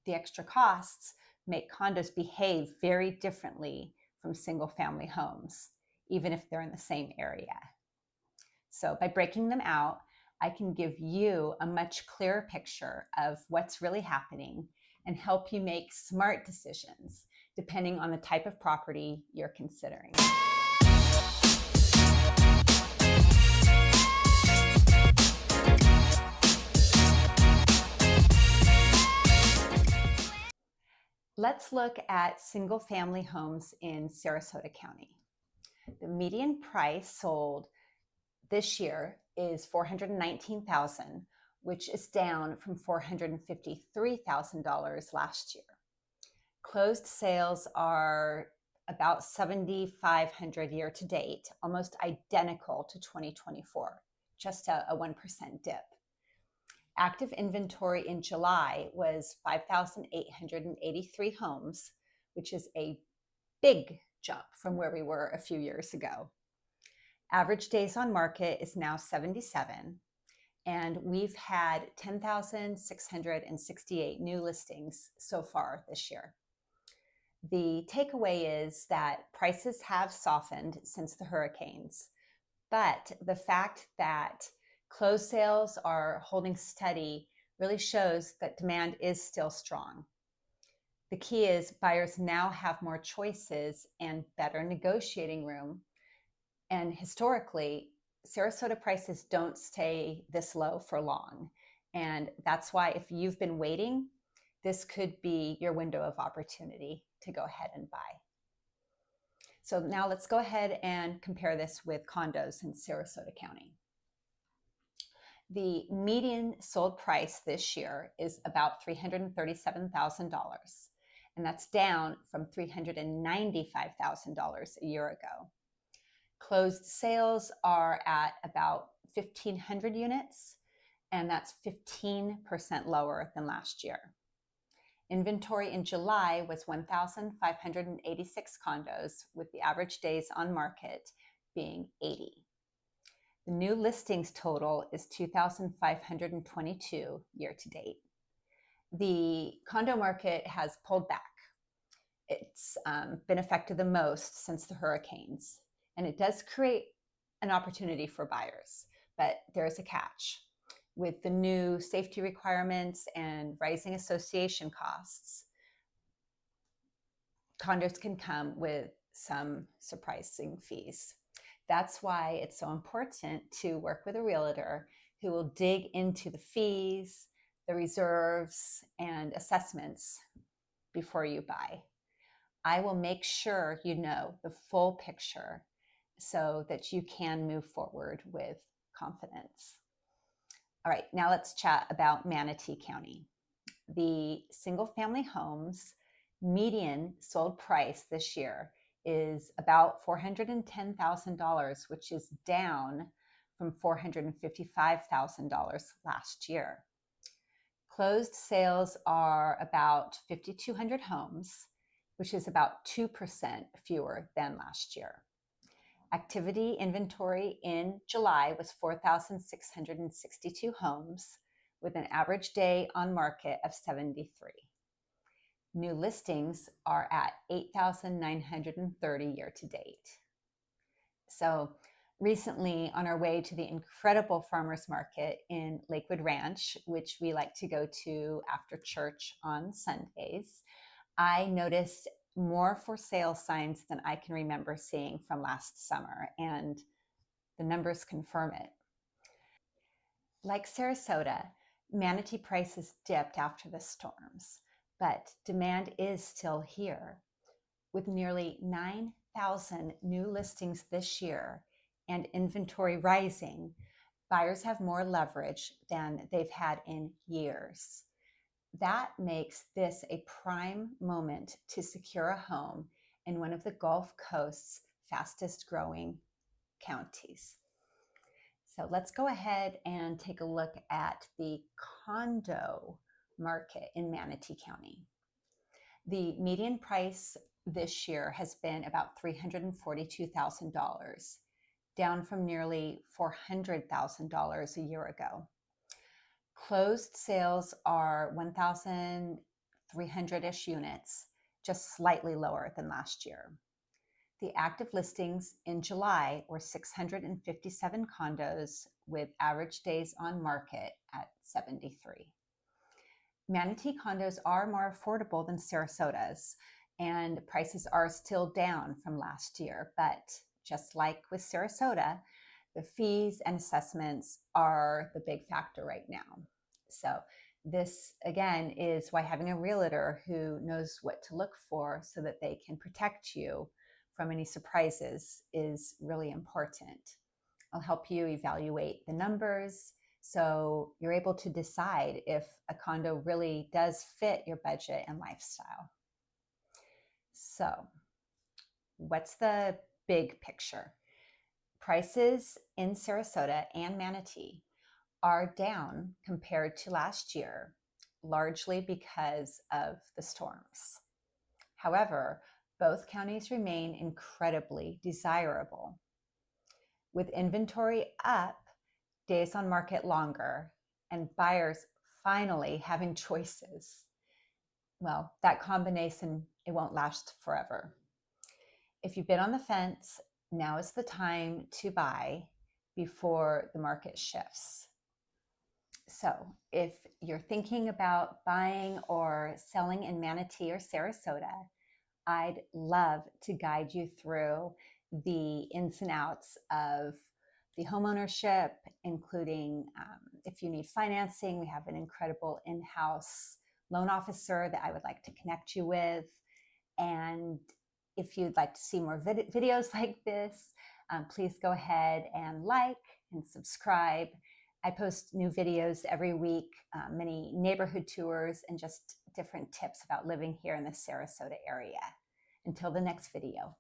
the extra costs make condos behave very differently from single family homes, even if they're in the same area. So by breaking them out, I can give you a much clearer picture of what's really happening and help you make smart decisions depending on the type of property you're considering. Let's look at single-family homes in Sarasota County. The median price sold this year is $419,000, which is down from $453,000 last year. Closed sales are about 7,500 year to date, almost identical to 2024, just a 1% dip. Active inventory in July was 5,883 homes, which is a big jump from where we were a few years ago. Average days on market is now 77, and we've had 10,668 new listings so far this year. The takeaway is that prices have softened since the hurricanes, but the fact that closed sales are holding steady really shows that demand is still strong. The key is buyers now have more choices and better negotiating room. And historically, Sarasota prices don't stay this low for long. And that's why if you've been waiting, this could be your window of opportunity to go ahead and buy. So now let's go ahead and compare this with condos in Sarasota County. The median sold price this year is about $337,000, and that's down from $395,000 a year ago. Closed sales are at about 1,500 units, and that's 15% lower than last year. Inventory in July was 1,586 condos, with the average days on market being 80. The new listings total is 2,522 year to date. The condo market has pulled back. It's been affected the most since the hurricanes, and it does create an opportunity for buyers, but there's a catch. With the new safety requirements and rising association costs, condos can come with some surprising fees. That's why it's so important to work with a realtor who will dig into the fees, the reserves, and assessments before you buy. I will make sure you know the full picture so that you can move forward with confidence. All right, now let's chat about Manatee County. The single-family homes median sold price this year is about $410,000, which is down from $455,000 last year. Closed sales are about 5,200 homes, which is about 2% fewer than last year. Activity inventory in July was 4,662 homes, with an average day on market of 73. New listings are at 8,930 year to date. So recently, on our way to the incredible farmers market in Lakewood Ranch, which we like to go to after church on Sundays, I noticed more for sale signs than I can remember seeing from last summer, and the numbers confirm it. Like Sarasota, Manatee prices dipped after the storms, but demand is still here. With nearly 9,000 new listings this year and inventory rising, buyers have more leverage than they've had in years. That makes this a prime moment to secure a home in one of the Gulf Coast's fastest growing counties. So let's go ahead and take a look at the condo market in Manatee County. The median price this year has been about $342,000, down from nearly $400,000 a year ago. Closed sales are 1,300 300-ish units, just slightly lower than last year. The active listings in July were 657 condos with average days on market at 73. Manatee condos are more affordable than Sarasota's, and prices are still down from last year. But just like with Sarasota, the fees and assessments are the big factor right now. So this, again, is why having a realtor who knows what to look for so that they can protect you from any surprises is really important. I'll help you evaluate the numbers so you're able to decide if a condo really does fit your budget and lifestyle. So, what's the big picture? Prices in Sarasota and Manatee are down compared to last year, largely because of the storms. However, both counties remain incredibly desirable. With inventory up, days on market longer, and buyers finally having choices, well, that combination, it won't last forever. If you've been on the fence, now is the time to buy before the market shifts. So if you're thinking about buying or selling in Manatee or Sarasota, I'd love to guide you through the ins and outs of the homeownership, including if you need financing, we have an incredible in-house loan officer that I would like to connect you with. And if you'd like to see more videos like this, please go ahead and like and subscribe. I post new videos every week, many neighborhood tours, and just different tips about living here in the Sarasota area. Until the next video.